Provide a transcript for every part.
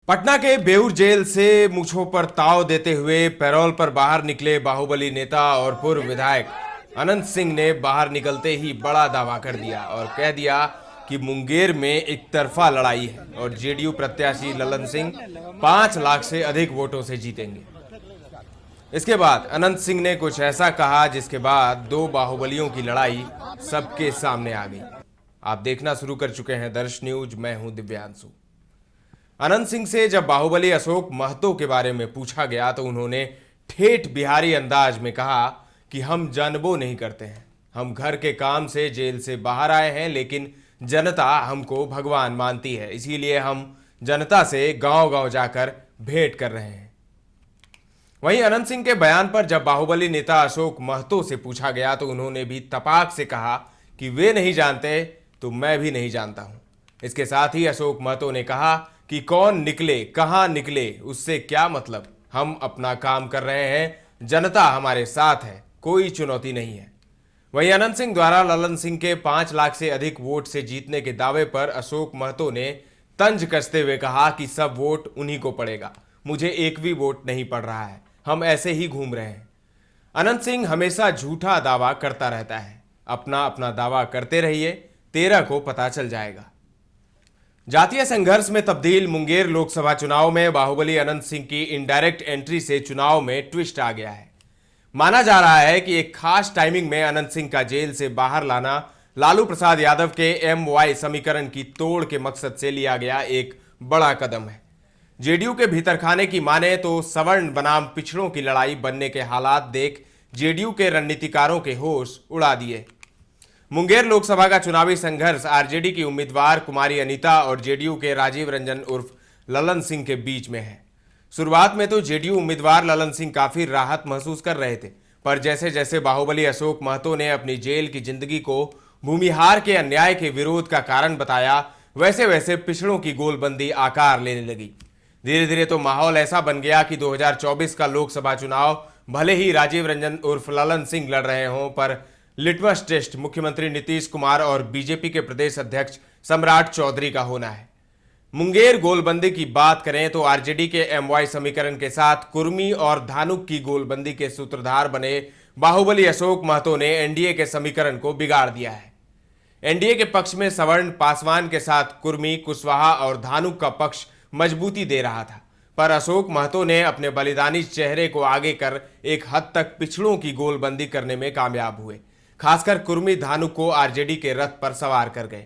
पटना के बेऊर जेल से मूंछों पर ताव देते हुए पैरोल पर बाहर निकले बाहुबली नेता और पूर्व विधायक अनंत सिंह ने बाहर निकलते ही बड़ा दावा कर दिया और कह दिया कि मुंगेर में एक तरफा लड़ाई है और जेडीयू प्रत्याशी ललन सिंह 5 लाख से अधिक वोटों से जीतेंगे। इसके बाद अनंत सिंह ने कुछ ऐसा कहा जिसके बाद दो बाहुबलियों की लड़ाई सबके सामने आ गई। आप देखना शुरू कर चुके हैं दर्श न्यूज, मैं हूं दिव्यांशु। अनंत सिंह से जब बाहुबली अशोक महतो के बारे में पूछा गया तो उन्होंने ठेठ बिहारी अंदाज में कहा कि हम जानबो नहीं करते हैं, हम घर के काम से जेल से बाहर आए हैं, लेकिन जनता हमको भगवान मानती है, इसीलिए हम जनता से गांव-गांव जाकर भेंट कर रहे हैं। वहीं अनंत सिंह के बयान पर जब बाहुबली नेता अशोक महतो से पूछा गया तो उन्होंने भी तपाक से कहा कि वे नहीं जानते तो मैं भी नहीं जानता हूं। इसके साथ ही अशोक महतो ने कहा कि कौन निकले कहां निकले उससे क्या मतलब, हम अपना काम कर रहे हैं, जनता हमारे साथ है, कोई चुनौती नहीं है। वहीं अनंत सिंह द्वारा ललन सिंह के 5 लाख से अधिक वोट से जीतने के दावे पर अशोक महतो ने तंज कसते हुए कहा कि सब वोट उन्हीं को पड़ेगा, मुझे एक भी वोट नहीं पड़ रहा है, हम ऐसे ही घूम रहे हैं। अनंत सिंह हमेशा झूठा दावा करता रहता है, अपना अपना दावा करते रहिए, 13 को पता चल जाएगा। जातीय संघर्ष में तब्दील मुंगेर लोकसभा चुनाव में बाहुबली अनंत सिंह की इनडायरेक्ट एंट्री से चुनाव में ट्विस्ट आ गया है। माना जा रहा है कि एक खास टाइमिंग में अनंत सिंह का जेल से बाहर लाना लालू प्रसाद यादव के MY समीकरण की तोड़ के मकसद से लिया गया एक बड़ा कदम है। जेडीयू के भीतरखाने की माने तो सवर्ण बनाम पिछड़ों की लड़ाई बनने के हालात देख जेडीयू के रणनीतिकारों के होश उड़ा दिए। मुंगेर लोकसभा का चुनावी संघर्ष आरजेडी की उम्मीदवार कुमारी अनीता और जेडीयू के राजीव रंजन उर्फ ललन सिंह के बीच में है। शुरुआत में तो जेडीयू उम्मीदवार ललन सिंह काफी राहत महसूस कर रहे थे, पर जैसे जैसे बाहुबली अशोक महतो ने अपनी जेल की जिंदगी को भूमिहार के अन्याय के विरोध का कारण बताया, वैसे वैसे पिछड़ों की गोलबंदी आकार लेने लगी। धीरे धीरे तो माहौल ऐसा बन गया कि 2024 का लोकसभा चुनाव भले ही राजीव रंजन उर्फ ललन सिंह लड़ रहे हों, पर लिटमस टेस्ट मुख्यमंत्री नीतीश कुमार और बीजेपी के प्रदेश अध्यक्ष सम्राट चौधरी का होना है। मुंगेर गोलबंदी की बात करें तो आरजेडी के MY समीकरण के साथ कुर्मी और धानुक की गोलबंदी के सूत्रधार बने बाहुबली अशोक महतो ने एनडीए के समीकरण को बिगाड़ दिया है। एनडीए के पक्ष में सवर्ण पासवान के साथ कुर्मी, कुशवाहा और धानुक का पक्ष मजबूती दे रहा था, पर अशोक महतो ने अपने बलिदानी चेहरे को आगे कर एक हद तक पिछड़ों की गोलबंदी करने में कामयाब हुए। खासकर कुर्मी धानुक को आरजेडी के रथ पर सवार कर गए।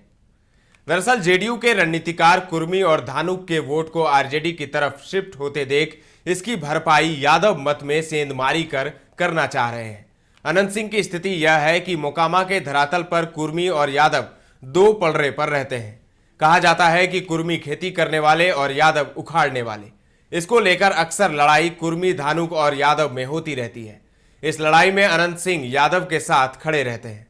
दरअसल जेडीयू के रणनीतिकार कुर्मी और धानुक के वोट को आरजेडी की तरफ शिफ्ट होते देख इसकी भरपाई यादव मत में सेंधमारी करना चाह रहे हैं। अनंत सिंह की स्थिति यह है कि मोकामा के धरातल पर कुर्मी और यादव दो पलड़े पर रहते हैं। कहा जाता है कि कुर्मी खेती करने वाले और यादव उखाड़ने वाले, इसको लेकर अक्सर लड़ाई कुर्मी, धानुक और यादव में होती रहती है। इस लड़ाई में अनंत सिंह यादव के साथ खड़े रहते हैं।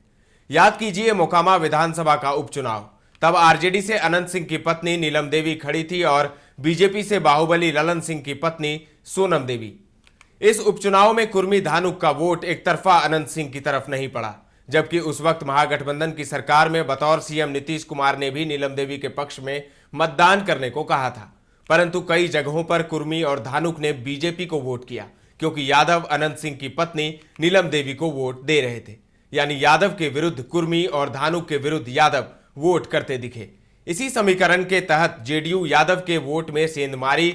याद कीजिए मोकामा विधानसभा का उपचुनाव, तब आरजेडी से अनंत सिंह की पत्नी नीलम देवी खड़ी थी और बीजेपी से बाहुबली ललन सिंह की पत्नी सोनम देवी। इस उपचुनाव में कुर्मी धानुक का वोट एक तरफा अनंत सिंह की तरफ नहीं पड़ा, जबकि उस वक्त महागठबंधन की सरकार में बतौर सीएम नीतीश कुमार ने भी नीलम देवी के पक्ष में मतदान करने को कहा था, परंतु कई जगहों पर कुर्मी और धानुक ने बीजेपी को वोट किया, क्योंकि यादव अनंत सिंह की पत्नी नीलम देवी को वोट दे रहे थे। यानी यादव के विरुद्ध कुर्मी और धानुक के विरुद्ध यादव वोट करते दिखे। इसी समीकरण के तहत जेडीयू यादव के वोट में सेंधमारी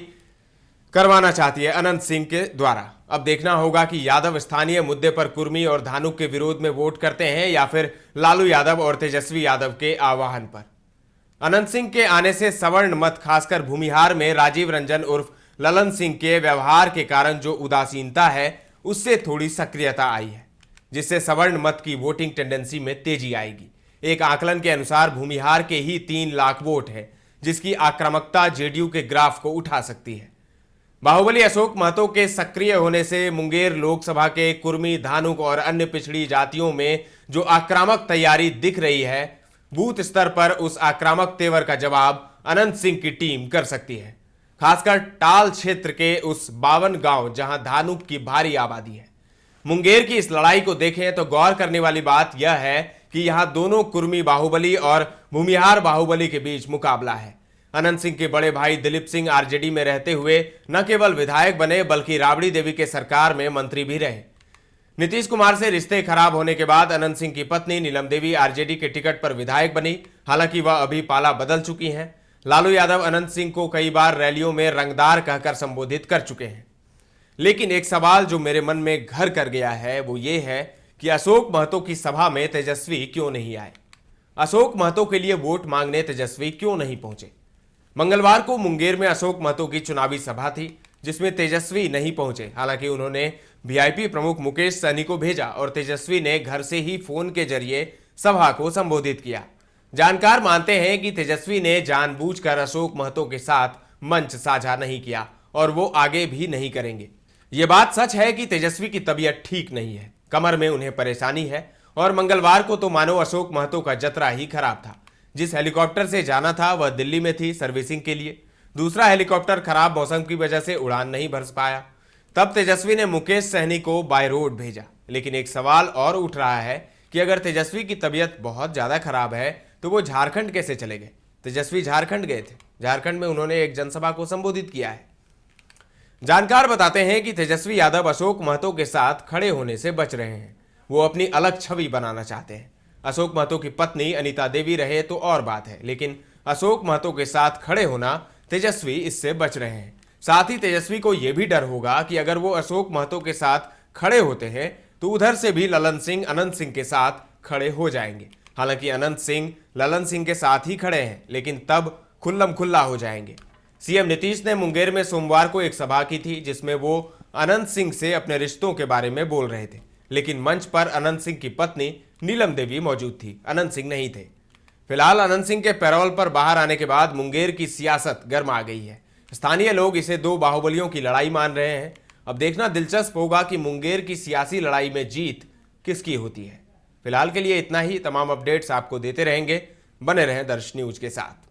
करवाना चाहती है अनंत सिंह के द्वारा। अब देखना होगा कि यादव स्थानीय मुद्दे पर कुर्मी और धानुक के विरोध में वोट करते हैं या फिर लालू यादव और तेजस्वी यादव के आह्वान पर। अनंत सिंह के आने से सवर्ण मत, खासकर भूमिहार में राजीव रंजन उर्फ ललन सिंह के व्यवहार के कारण जो उदासीनता है उससे थोड़ी सक्रियता आई है, जिससे सवर्ण मत की वोटिंग टेंडेंसी में तेजी आएगी। एक आकलन के अनुसार भूमिहार के ही 3 लाख वोट है, जिसकी आक्रामकता जेडीयू के ग्राफ को उठा सकती है। बाहुबली अशोक महतो के सक्रिय होने से मुंगेर लोकसभा के कुर्मी, धानुक और अन्य पिछड़ी जातियों में जो आक्रामक तैयारी दिख रही है, बूथ स्तर पर उस आक्रामक तेवर का जवाब अनंत सिंह की टीम कर सकती है। खासकर टाल क्षेत्र के उस 52 गांव जहां धानुक की भारी आबादी है। मुंगेर की इस लड़ाई को देखें तो गौर करने वाली बात यह है कि यहां दोनों कुर्मी बाहुबली और भूमिहार बाहुबली के बीच मुकाबला है। अनंत सिंह के बड़े भाई दिलीप सिंह आरजेडी में रहते हुए न केवल विधायक बने बल्कि राबड़ी देवी के सरकार में मंत्री भी रहे। नीतीश कुमार से रिश्ते खराब होने के बाद अनंत सिंह की पत्नी नीलम देवी आरजेडी के टिकट पर विधायक बनी। हालांकि वह अभी पाला बदल चुकी हैं। लालू यादव अनंत सिंह को कई बार रैलियों में रंगदार कहकर संबोधित कर चुके हैं। लेकिन एक सवाल जो मेरे मन में घर कर गया है वो ये है कि अशोक महतो की सभा में तेजस्वी क्यों नहीं आए। अशोक महतो के लिए वोट मांगने तेजस्वी क्यों नहीं पहुंचे। मंगलवार को मुंगेर में अशोक महतो की चुनावी सभा थी जिसमें तेजस्वी नहीं पहुंचे। हालांकि उन्होंने वीआईपी प्रमुख मुकेश सहनी को भेजा और तेजस्वी ने घर से ही फोन के जरिए सभा को संबोधित किया। जानकार मानते हैं कि तेजस्वी ने जानबूझकर अशोक महतो के साथ मंच साझा नहीं किया और वो आगे भी नहीं करेंगे। ये बात सच है कि तेजस्वी की तबीयत ठीक नहीं है, कमर में उन्हें परेशानी है और मंगलवार को तो मानो अशोक महतो का जतरा ही खराब था। जिस हेलीकॉप्टर से जाना था वह दिल्ली में थी सर्विसिंग के लिए। दूसरा हेलीकॉप्टर खराब मौसम की वजह से उड़ान नहीं भर पाया। तब तेजस्वी ने मुकेश सहनी को बाय रोड भेजा। लेकिन एक सवाल और उठ रहा है कि अगर तेजस्वी की तबीयत बहुत ज्यादा खराब है तो वो झारखंड कैसे चले गए। तेजस्वी झारखंड गए थे। झारखंड में उन्होंने एक जनसभा को संबोधित किया है। जानकार बताते हैं कि तेजस्वी यादव अशोक महतो के साथ खड़े होने से बच रहे हैं। वो अपनी अलग छवि बनाना चाहते हैं। अशोक महतो की पत्नी अनीता देवी रहे तो और बात है, लेकिन अशोक महतो के साथ खड़े होना तेजस्वी इससे बच रहे हैं। साथ ही तेजस्वी को यह भी डर होगा कि अगर वो अशोक महतो के साथ खड़े होते हैं तो उधर से भी ललन सिंह अनंत सिंह के साथ खड़े हो जाएंगे। हालांकि अनंत सिंह ललन सिंह के साथ ही खड़े हैं, लेकिन तब खुल्लम खुल्ला हो जाएंगे। सीएम नीतीश ने मुंगेर में सोमवार को एक सभा की थी जिसमें वो अनंत सिंह से अपने रिश्तों के बारे में बोल रहे थे। लेकिन मंच पर अनंत सिंह की पत्नी नीलम देवी मौजूद थी, अनंत सिंह नहीं थे। फिलहाल अनंत सिंह के पैरोल पर बाहर आने के बाद मुंगेर की सियासत गर्म आ गई है। स्थानीय लोग इसे दो बाहुबलियों की लड़ाई मान रहे हैं। अब देखना दिलचस्प होगा कि मुंगेर की सियासी लड़ाई में जीत किसकी होती है। फिलहाल के लिए इतना ही। तमाम अपडेट्स आपको देते रहेंगे। बने रहें दर्श न्यूज के साथ।